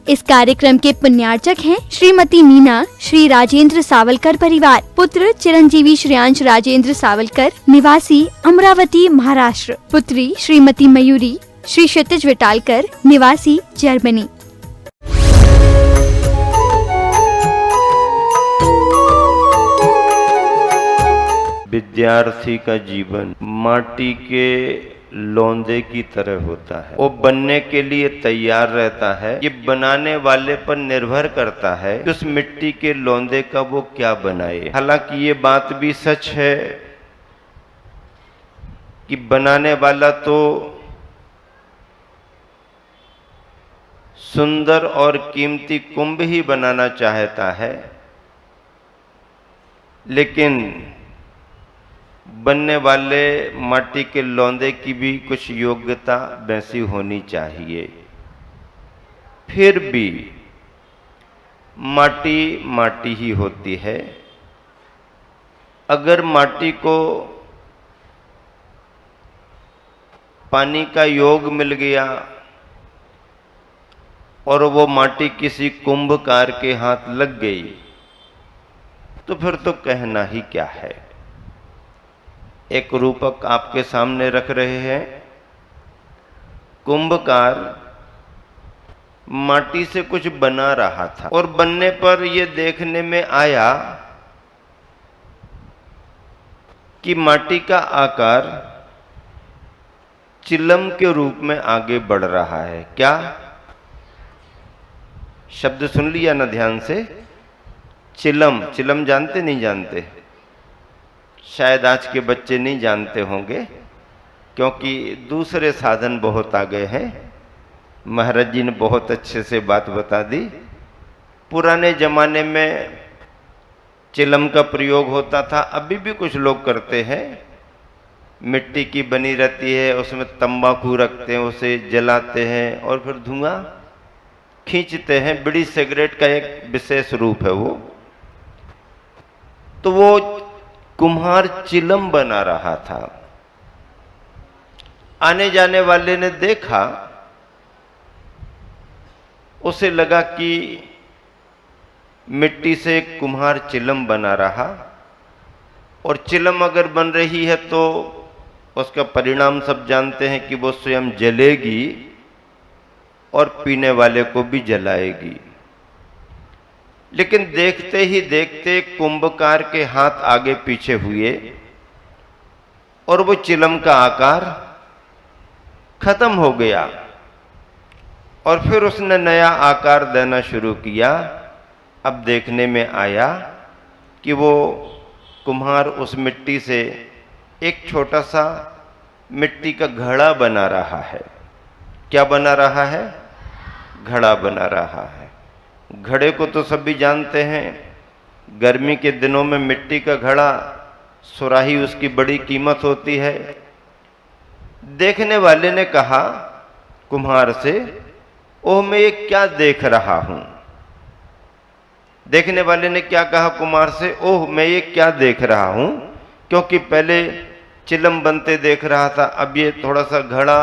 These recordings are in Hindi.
इस कार्यक्रम के पुण्यार्चक हैं श्रीमती मीना, श्री राजेंद्र सावलकर परिवार, पुत्र चिरंजीवी श्रेयांश राजेंद्र सावलकर, निवासी अमरावती महाराष्ट्र, पुत्री श्रीमती मयूरी, श्री क्षितिज विटालकर, निवासी जर्मनी। विद्यार्थी का जीवन माटी के लौंदे की तरह होता है। वो बनने के लिए तैयार रहता है। ये बनाने वाले पर निर्भर करता है कि उस मिट्टी के लौंदे का वो क्या बनाए। हालांकि ये बात भी सच है कि बनाने वाला तो सुंदर और कीमती कुंभ ही बनाना चाहता है, लेकिन बनने वाले माटी के लौंदे की भी कुछ योग्यता वैसी होनी चाहिए। फिर भी माटी माटी ही होती है। अगर माटी को पानी का योग मिल गया और वो माटी किसी कुंभकार के हाथ लग गई तो फिर तो कहना ही क्या है। एक रूपक आपके सामने रख रहे हैं। कुंभकार माटी से कुछ बना रहा था और बनने पर यह देखने में आया कि माटी का आकार चिलम के रूप में आगे बढ़ रहा है। क्या शब्द सुन लिया ना ध्यान से? चिलम। चिलम जानते नहीं जानते? शायद आज के बच्चे नहीं जानते होंगे क्योंकि दूसरे साधन बहुत आ गए हैं। महाराज जी ने बहुत अच्छे से बात बता दी। पुराने जमाने में चिलम का प्रयोग होता था, अभी भी कुछ लोग करते हैं। मिट्टी की बनी रहती है, उसमें तंबाकू रखते हैं, उसे जलाते हैं और फिर धुआं खींचते हैं। बीड़ी सिगरेट का एक विशेष रूप है वो। तो वो कुम्हार चिलम बना रहा था। आने जाने वाले ने देखा, उसे लगा कि मिट्टी से कुम्हार चिलम बना रहा और चिलम अगर बन रही है तो उसका परिणाम सब जानते हैं कि वो स्वयं जलेगी और पीने वाले को भी जलाएगी। लेकिन देखते ही देखते कुंभकार के हाथ आगे पीछे हुए और वो चिलम का आकार खत्म हो गया और फिर उसने नया आकार देना शुरू किया। अब देखने में आया कि वो कुम्हार उस मिट्टी से एक छोटा सा मिट्टी का घड़ा बना रहा है। क्या बना रहा है? घड़ा बना रहा है। घड़े को तो सभी जानते हैं। गर्मी के दिनों में मिट्टी का घड़ा, सुराही उसकी बड़ी कीमत होती है। देखने वाले ने कहा कुम्हार से, ओह मैं ये क्या देख रहा हूं। देखने वाले ने क्या कहा कुम्हार से? ओह मैं ये क्या देख रहा हूं, क्योंकि पहले चिलम बनते देख रहा था, अब ये थोड़ा सा घड़ा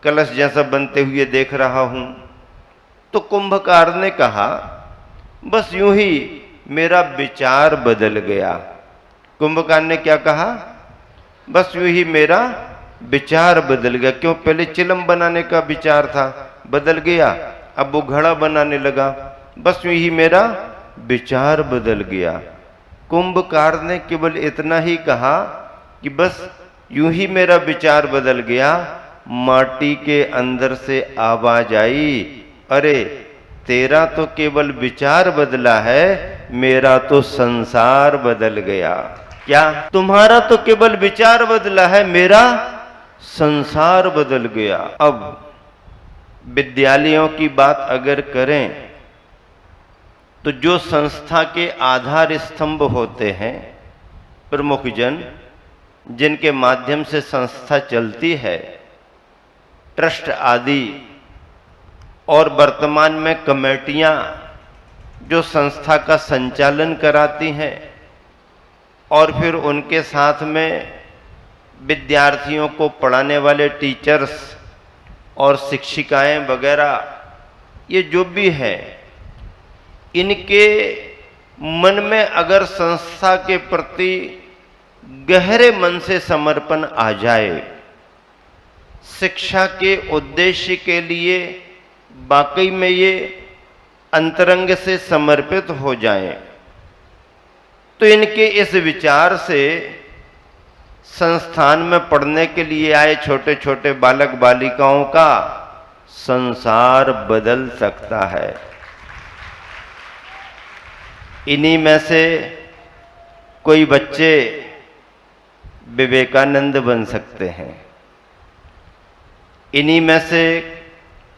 कलश जैसा बनते हुए देख रहा हूं। तो कुंभकार ने कहा बस यूं ही मेरा विचार बदल गया। कुंभकार ने क्या कहा? बस यूं ही मेरा विचार बदल गया। क्यों? पहले चिलम बनाने का विचार था, बदल गया, अब वो घड़ा बनाने लगा। बस यूं ही मेरा विचार बदल गया। कुंभकार ने केवल इतना ही कहा कि बस यूं ही मेरा विचार बदल गया। माटी के अंदर से आवाज आई, अरे तेरा तो केवल विचार बदला है, मेरा तो संसार बदल गया। क्या? तुम्हारा तो केवल विचार बदला है, मेरा संसार बदल गया। अब विद्यालयों की बात अगर करें तो जो संस्था के आधार स्तंभ होते हैं, प्रमुख जन जिनके माध्यम से संस्था चलती है, ट्रस्ट आदि, और वर्तमान में कमेटियां जो संस्था का संचालन कराती हैं, और फिर उनके साथ में विद्यार्थियों को पढ़ाने वाले टीचर्स और शिक्षिकाएं वगैरह ये जो भी है, इनके मन में अगर संस्था के प्रति गहरे मन से समर्पण आ जाए, शिक्षा के उद्देश्य के लिए वाकई में ये अंतरंग से समर्पित हो जाएं, तो इनके इस विचार से संस्थान में पढ़ने के लिए आए छोटे छोटे बालक बालिकाओं का संसार बदल सकता है। इन्हीं में से कोई बच्चे विवेकानंद बन सकते हैं, इन्हीं में से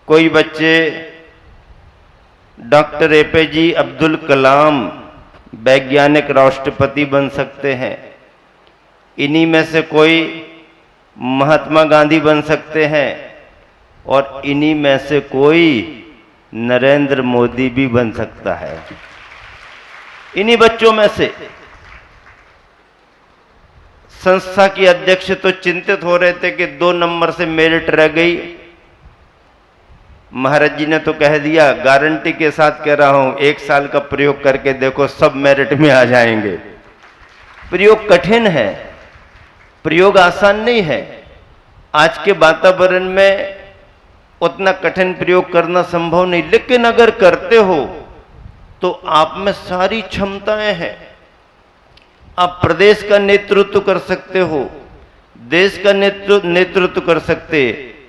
कोई बच्चे डॉक्टर एपीजे अब्दुल कलाम वैज्ञानिक राष्ट्रपति बन सकते हैं, इन्हीं में से कोई महात्मा गांधी बन सकते हैं, और इन्हीं में से कोई नरेंद्र मोदी भी बन सकता है। इन्हीं बच्चों में से संस्था की अध्यक्ष तो चिंतित हो रहे थे कि 2 नंबर से मेरिट रह गई। महाराज जी ने तो कह दिया, गारंटी के साथ कह रहा हूं, 1 साल का प्रयोग करके देखो, सब मेरिट में आ जाएंगे। प्रयोग कठिन है, प्रयोग आसान नहीं है। आज के वातावरण में उतना कठिन प्रयोग करना संभव नहीं, लेकिन अगर करते हो तो आप में सारी क्षमताएं हैं। आप प्रदेश का नेतृत्व कर सकते हो, देश का नेतृत्व कर सकते,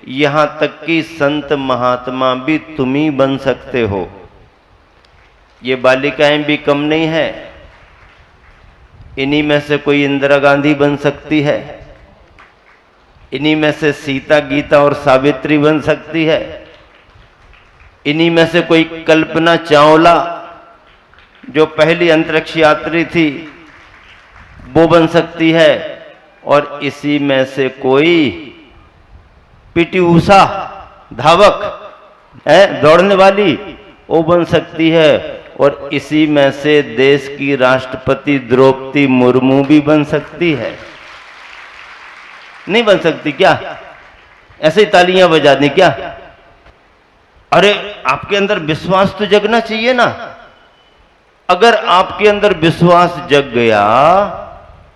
यहां तक कि संत महात्मा भी तुम ही बन सकते हो। ये बालिकाएं भी कम नहीं है, इन्हीं में से कोई इंदिरा गांधी बन सकती है, इन्हीं में से सीता, गीता और सावित्री बन सकती है, इन्हीं में से कोई कल्पना चावला जो पहली अंतरिक्ष यात्री थी वो बन सकती है, और इसी में से कोई पीटी उषा धावक है, दौड़ने वाली, वो बन सकती है, और इसी में से देश की राष्ट्रपति द्रौपदी मुर्मू भी बन सकती है। नहीं बन सकती क्या? ऐसे ही तालियां बजा दी क्या? अरे आपके अंदर विश्वास तो जगना चाहिए ना। अगर आपके अंदर विश्वास जग गया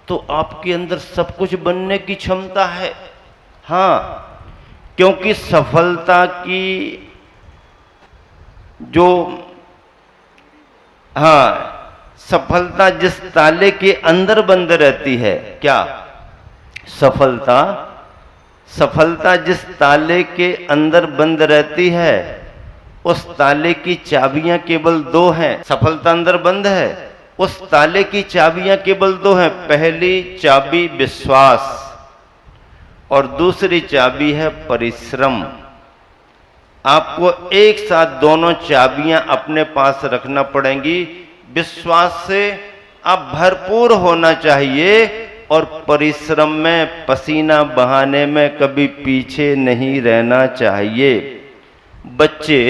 तो आपके अंदर सब कुछ बनने की क्षमता है। हां, क्योंकि सफलता की जो सफलता जिस ताले के अंदर बंद रहती है, क्या सफलता जिस ताले के अंदर बंद रहती है, उस ताले की चाबियां केवल 2 हैं। सफलता अंदर बंद है, उस ताले की चाबियां केवल 2 हैं। पहली चाबी विश्वास और दूसरी चाबी है परिश्रम। आपको एक साथ दोनों चाबियां अपने पास रखना पड़ेंगी। विश्वास से आप भरपूर होना चाहिए और परिश्रम में, पसीना बहाने में कभी पीछे नहीं रहना चाहिए। बच्चे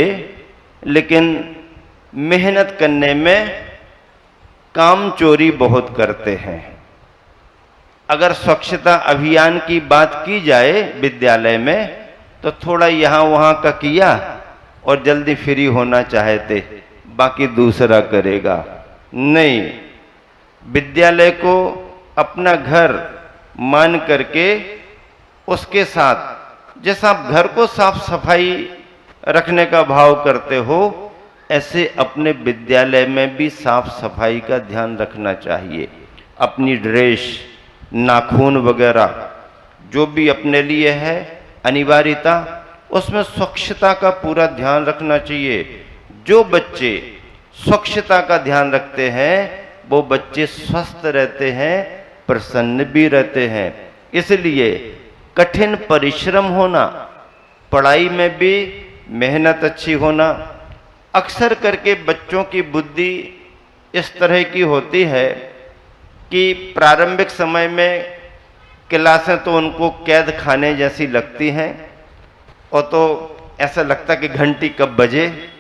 लेकिन मेहनत करने में काम चोरी बहुत करते हैं। अगर स्वच्छता अभियान की बात की जाए विद्यालय में तो थोड़ा यहां वहां का किया और जल्दी फ्री होना चाहते, बाकी दूसरा करेगा। नहीं, विद्यालय को अपना घर मान करके उसके साथ जैसा आप घर को साफ सफाई रखने का भाव करते हो, ऐसे अपने विद्यालय में भी साफ सफाई का ध्यान रखना चाहिए। अपनी ड्रेस, नाखून वगैरह जो भी अपने लिए है अनिवार्यता, उसमें स्वच्छता का पूरा ध्यान रखना चाहिए। जो बच्चे स्वच्छता का ध्यान रखते हैं वो बच्चे स्वस्थ रहते हैं, प्रसन्न भी रहते हैं। इसलिए कठिन परिश्रम होना, पढ़ाई में भी मेहनत अच्छी होना। अक्सर करके बच्चों की बुद्धि इस तरह की होती है कि प्रारंभिक समय में क्लासें तो उनको कैद खाने जैसी लगती हैं, और तो ऐसा लगता कि घंटी कब बजे,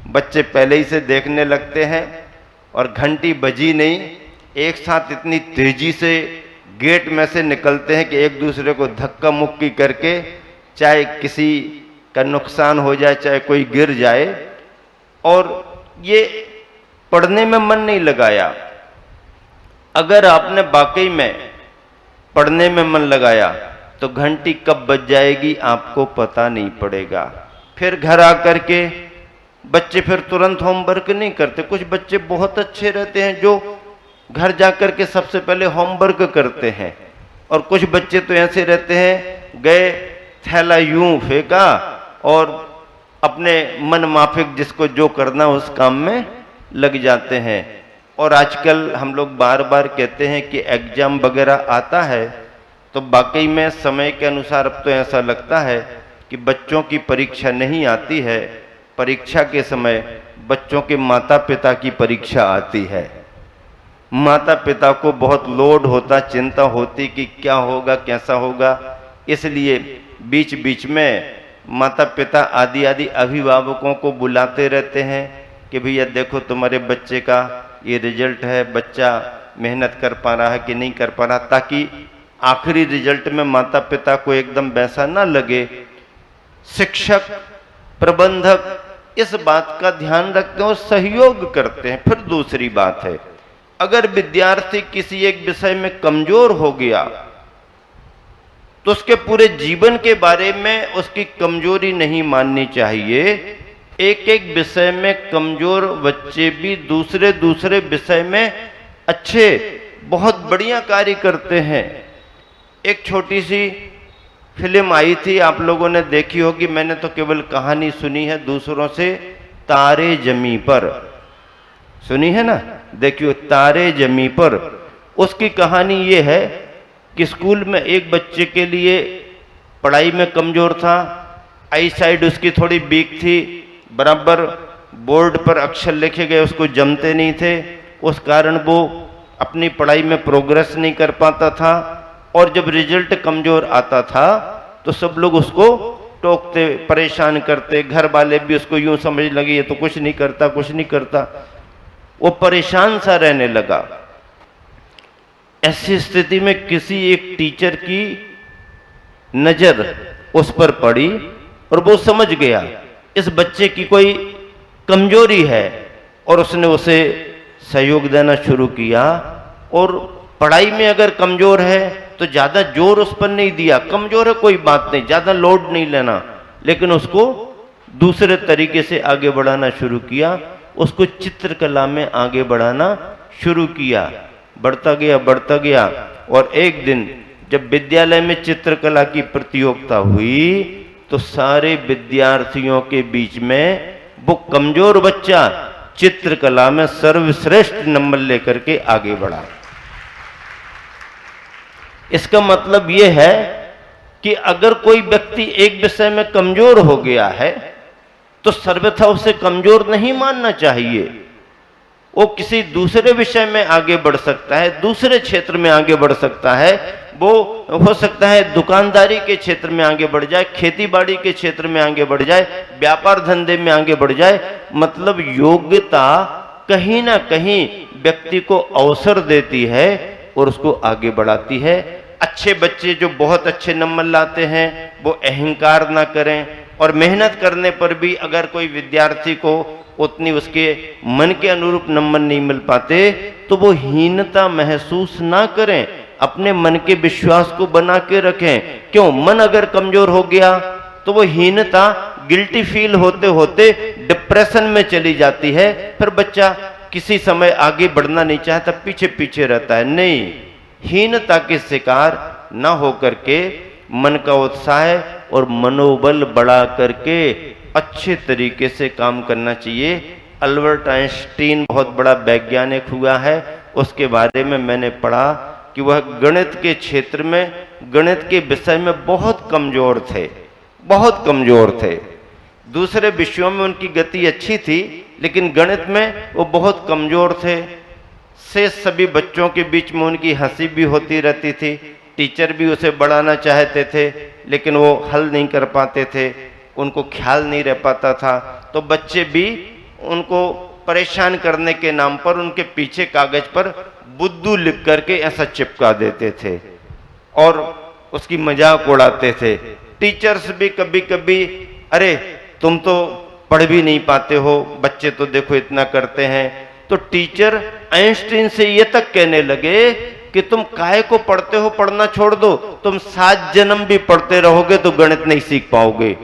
बच्चे पहले ही से देखने लगते हैं, और घंटी बजी नहीं, एक साथ इतनी तेजी से गेट में से निकलते हैं कि एक दूसरे को धक्का मुक्की करके, चाहे किसी का नुकसान हो जाए, चाहे कोई गिर जाए, और ये पढ़ने में मन नहीं लगाया। अगर आपने वाकई में पढ़ने में मन लगाया तो घंटी कब बज जाएगी आपको पता नहीं पड़ेगा। फिर घर आकर के बच्चे फिर तुरंत होमवर्क नहीं करते। कुछ बच्चे बहुत अच्छे रहते हैं जो घर जाकर के सबसे पहले होमवर्क करते हैं, और कुछ बच्चे तो ऐसे रहते हैं गए थैला यूं फेंका और अपने मन माफिक जिसको जो करना उस काम में लग जाते हैं। और आजकल हम लोग बार बार कहते हैं कि एग्जाम वगैरह आता है तो वाकई में समय के अनुसार अब तो ऐसा लगता है कि बच्चों की परीक्षा नहीं आती है, परीक्षा के समय बच्चों के माता पिता की परीक्षा आती है। माता पिता को बहुत लोड होता, चिंता होती कि क्या होगा कैसा होगा, इसलिए बीच बीच में माता पिता आदि आदि अभिभावकों को बुलाते रहते हैं कि भैया देखो तुम्हारे बच्चे का ये रिजल्ट है, बच्चा मेहनत कर पा रहा है कि नहीं कर पा रहा, ताकि आखिरी रिजल्ट में माता पिता को एकदम वैसा ना लगे। शिक्षक प्रबंधक इस बात का ध्यान रखते हैं और सहयोग करते हैं। फिर दूसरी बात है, अगर विद्यार्थी किसी एक विषय में कमजोर हो गया तो उसके पूरे जीवन के बारे में उसकी कमजोरी नहीं माननी चाहिए। एक एक विषय में कमजोर बच्चे भी दूसरे दूसरे विषय में अच्छे बहुत बढ़िया कार्य करते हैं। एक छोटी सी फिल्म आई थी, आप लोगों ने देखी होगी, मैंने तो केवल कहानी सुनी है दूसरों से, तारे जमी पर सुनी है ना, देखियो तारे जमी पर। उसकी कहानी ये है कि स्कूल में एक बच्चे के लिए पढ़ाई में कमजोर था, आई साइड उसकी थोड़ी वीक थी, बराबर बोर्ड पर अक्षर लिखे गए उसको जमते नहीं थे, उस कारण वो अपनी पढ़ाई में प्रोग्रेस नहीं कर पाता था। और जब रिजल्ट कमजोर आता था तो सब लोग उसको टोकते, परेशान करते, घर वाले भी उसको यूं समझ लगे ये तो कुछ नहीं करता कुछ नहीं करता, वो परेशान सा रहने लगा। ऐसी स्थिति में किसी एक टीचर की नजर उस पर पड़ी और वो समझ गया इस बच्चे की कोई कमजोरी है, और उसने उसे सहयोग देना शुरू किया। और पढ़ाई में अगर कमजोर है तो ज्यादा जोर उस पर नहीं दिया, कमजोर है कोई बात नहीं, ज्यादा लोड नहीं लेना, लेकिन उसको दूसरे तरीके से आगे बढ़ाना शुरू किया। उसको चित्रकला में आगे बढ़ाना शुरू किया, बढ़ता गया। और एक दिन जब विद्यालय में चित्रकला की प्रतियोगिता हुई तो सारे विद्यार्थियों के बीच में वो कमजोर बच्चा चित्रकला में सर्वश्रेष्ठ नंबर लेकर के आगे बढ़ा। इसका मतलब यह है कि अगर कोई व्यक्ति एक विषय में कमजोर हो गया है तो सर्वथा उसे कमजोर नहीं मानना चाहिए। वो किसी दूसरे विषय में आगे बढ़ सकता है, दूसरे क्षेत्र में आगे बढ़ सकता है, वो हो सकता है दुकानदारी के क्षेत्र में आगे बढ़ जाए, खेती बाड़ी के क्षेत्र में आगे बढ़ जाए, व्यापार धंधे में आगे बढ़ जाए। मतलब योग्यता कहीं ना कहीं व्यक्ति को अवसर देती है और उसको आगे बढ़ाती है। अच्छे बच्चे जो बहुत अच्छे नंबर लाते हैं वो अहंकार ना करें, और मेहनत करने पर भी अगर कोई विद्यार्थी को उतनी उसके मन के अनुरूप नंबर नहीं मिल पाते तो वो हीनता महसूस ना करें, अपने मन के विश्वास को बना के रखें। क्यों, मन अगर कमजोर हो गया तो वो हीनता गिल्टी फील होते होते डिप्रेशन में चली जाती है, फिर बच्चा किसी समय आगे बढ़ना नहीं चाहता, पीछे पीछे रहता है। नहीं, हीनता के शिकार ना होकर के मन का उत्साह और मनोबल बढ़ा करके अच्छे तरीके से काम करना चाहिए। अल्बर्ट आइंस्टीन बहुत बड़ा वैज्ञानिक हुआ है, उसके बारे में मैंने पढ़ा कि वह गणित के क्षेत्र में, गणित के विषय में बहुत कमजोर थे, बहुत कमजोर थे। दूसरे विषयों में उनकी गति अच्छी थी लेकिन गणित में वो बहुत कमजोर थे। से सभी बच्चों के बीच में उनकी हंसी भी होती रहती थी, टीचर भी उसे बढ़ाना चाहते थे लेकिन वो हल नहीं कर पाते थे, उनको ख्याल नहीं रह पाता था, तो बच्चे भी उनको परेशान करने के नाम पर उनके पीछे कागज पर बुद्धू लिख करके ऐसा चिपका देते थे और उसकी मजाक उड़ाते थे। टीचर्स भी कभी कभी, अरे तुम तो पढ़ भी नहीं पाते हो, बच्चे तो देखो इतना करते हैं। तो टीचर आइंस्टीन से ये तक कहने लगे कि तुम काहे को पढ़ते हो, पढ़ना छोड़ दो, तुम 7 जन्म भी पढ़ते रहोगे तो गणित नहीं सीख पाओगे।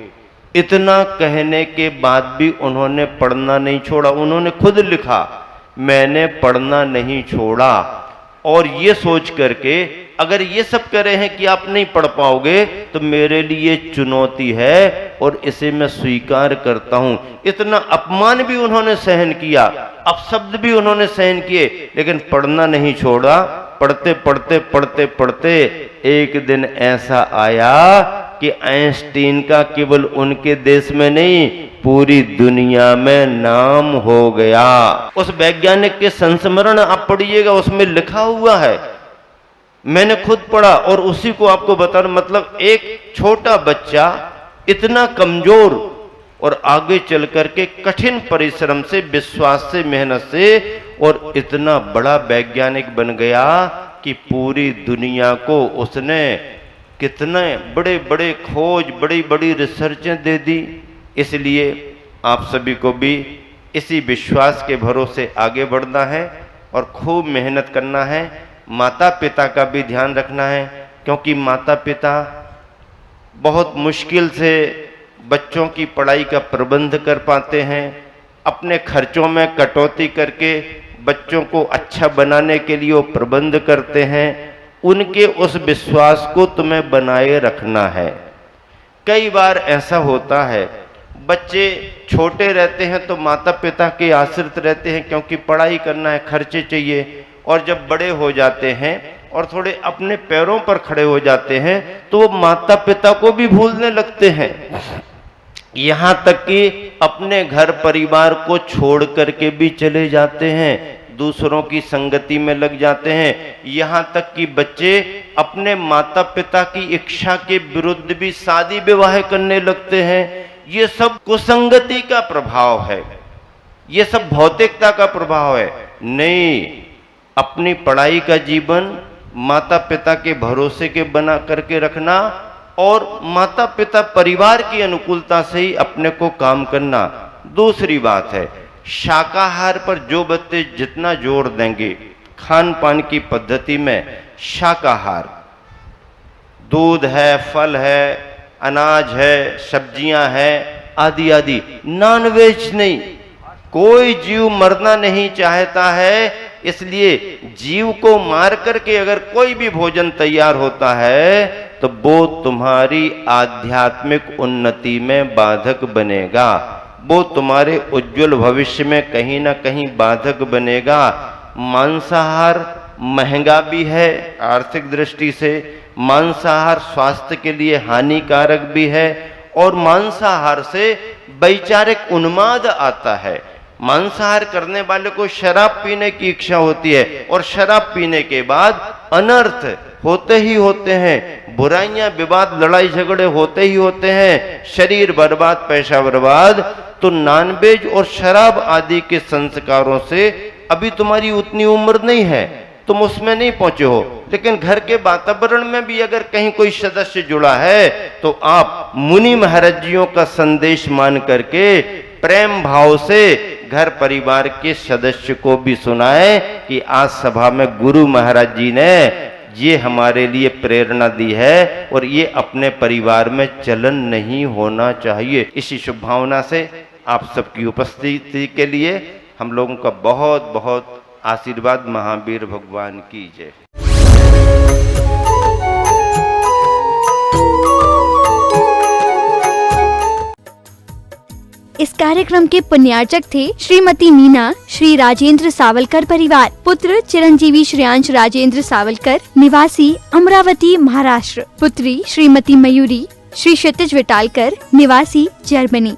इतना कहने के बाद भी उन्होंने पढ़ना नहीं छोड़ा। उन्होंने खुद लिखा, मैंने पढ़ना नहीं छोड़ा। और ये सोच करके अगर ये सब कह रहे हैं कि आप नहीं पढ़ पाओगे तो मेरे लिए चुनौती है और इसे मैं स्वीकार करता हूं। इतना अपमान भी उन्होंने सहन किया, अपशब्द भी उन्होंने सहन किए, लेकिन पढ़ना नहीं छोड़ा। पढ़ते पढ़ते पढ़ते पढ़ते एक दिन ऐसा आया कि आइंस्टीन का केवल उनके देश में नहीं पूरी दुनिया में नाम हो गया। उस वैज्ञानिक के संस्मरण आप पढ़िएगा, उसमें लिखा हुआ है, मैंने खुद पढ़ा और उसी को आपको बता रहा। मतलब एक छोटा बच्चा इतना कमजोर और आगे चल करके कठिन परिश्रम से, विश्वास से, मेहनत से और इतना बड़ा वैज्ञानिक बन गया कि पूरी दुनिया को उसने कितने बड़े बड़े खोज, बड़ी बड़ी रिसर्चें दे दी। इसलिए आप सभी को भी इसी विश्वास के भरोसे आगे बढ़ना है और खूब मेहनत करना है। माता पिता का भी ध्यान रखना है, क्योंकि माता पिता बहुत मुश्किल से बच्चों की पढ़ाई का प्रबंध कर पाते हैं। अपने खर्चों में कटौती करके बच्चों को अच्छा बनाने के लिए वो प्रबंध करते हैं। उनके उस विश्वास को तुम्हें बनाए रखना है। कई बार ऐसा होता है, बच्चे छोटे रहते हैं तो माता पिता के आश्रित रहते हैं, क्योंकि पढ़ाई करना है, खर्चे चाहिए। और जब बड़े हो जाते हैं और थोड़े अपने पैरों पर खड़े हो जाते हैं तो वो माता पिता को भी भूलने लगते हैं। यहाँ तक कि अपने घर परिवार को छोड़ करके भी चले जाते हैं, दूसरों की संगति में लग जाते हैं। यहाँ तक कि बच्चे अपने माता पिता की इच्छा के विरुद्ध भी शादी विवाह करने लगते हैं। ये सब कुसंगति का प्रभाव है, ये सब भौतिकता का प्रभाव है। नहीं, अपनी पढ़ाई का जीवन माता पिता के भरोसे के बना करके रखना और माता पिता परिवार की अनुकूलता से ही अपने को काम करना। दूसरी बात है, शाकाहार पर जो बच्चे जितना जोर देंगे, खान पान की पद्धति में शाकाहार, दूध है, फल है, अनाज है, सब्जियां हैं, आदि आदि, नॉनवेज नहीं। कोई जीव मरना नहीं चाहता है, इसलिए जीव को मार करके अगर कोई भी भोजन तैयार होता है तो वो तुम्हारी आध्यात्मिक उन्नति में बाधक बनेगा, वो तुम्हारे उज्जवल भविष्य में कहीं ना कहीं बाधक बनेगा। मांसाहार महंगा भी है आर्थिक दृष्टि से, मांसाहार स्वास्थ्य के लिए हानिकारक भी है और मांसाहार से वैचारिक उन्माद आता है। मांसाहार करने वाले को शराब पीने की इच्छा होती है और शराब पीने के बाद अनर्थ होते ही होते हैं, बुराइयां, विवाद, लड़ाई झगड़े होते ही होते हैं, शरीर बर्बाद, पैसा बर्बाद। तो नॉनवेज और शराब आदि के संस्कारों से अभी तुम्हारी उतनी उम्र नहीं है, तुम उसमें नहीं पहुंचे हो, लेकिन घर के वातावरण में भी अगर कहीं कोई सदस्य जुड़ा है तो आप मुनि महाराज जियों का संदेश मान करके प्रेम भाव से घर परिवार के सदस्य को भी सुनाए कि आज सभा में गुरु महाराज जी ने ये हमारे लिए प्रेरणा दी है और ये अपने परिवार में चलन नहीं होना चाहिए। इसी शुभ भावना से आप सबकी उपस्थिति के लिए हम लोगों का बहुत बहुत आशीर्वाद। महावीर भगवान की जय। इस कार्यक्रम के पुण्यार्चक थे श्रीमती मीना, श्री राजेंद्र सावलकर परिवार, पुत्र चिरंजीवी श्रेयांश राजेंद्र सावलकर, निवासी अमरावती महाराष्ट्र, पुत्री श्रीमती मयूरी, श्री क्षितिज विटालकर, निवासी जर्मनी।